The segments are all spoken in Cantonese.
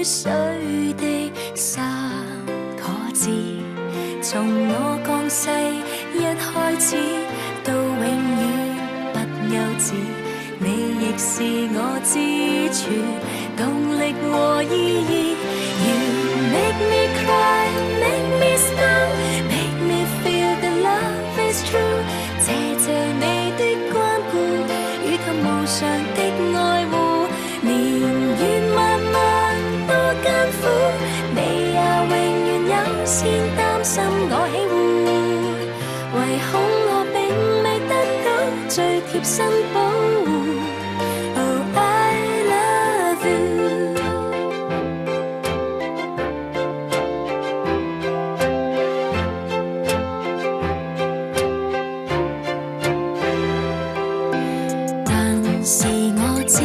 水的沙可知，從我降世一開始到永遠不休止，你亦是我支柱，動力和意義。You make me cry, make me smile, make me feel that love is true。謝謝你的關顧，與及無常的愛護，年月漫漫多艱苦，你也永遠優先擔心我喜惡，唯恐我並未得到最貼身保護。Oh, I love you。但是我知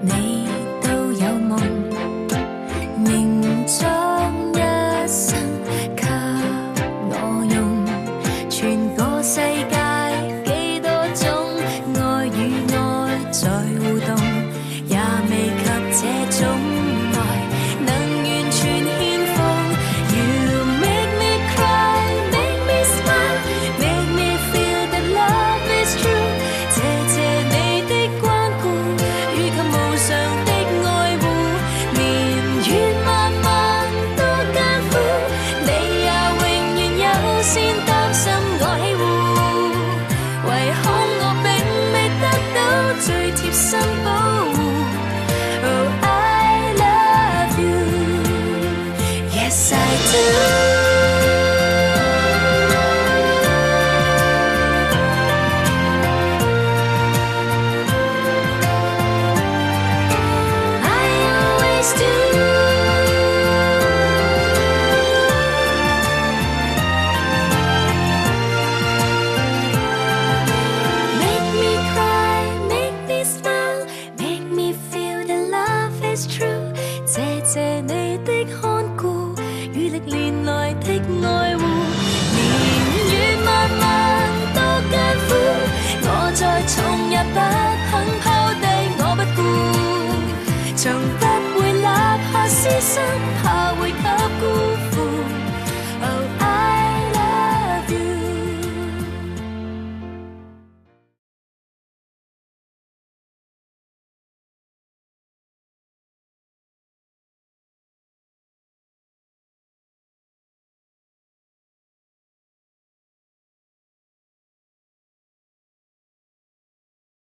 你都有夢，凝裝一生給我用，全個世界幾多種愛與愛在互動，也未及這種愛能完全獻奉。You make me cry, make me smile, make me feel that love is true。謝謝你的關顧，與及無常的愛護，年月漫漫多艱苦，你也永遠優先擔心我喜惡，唯恐我並未得到最貼身保護。Oh, I love you, yes I do。I always do。Make me cry, make me smile, make me feel that love is true。謝謝你的看顧，與歷年來的愛護，年月漫漫多艱苦，我再從也不肯拋低我不顧，從不會立下私心，怕會給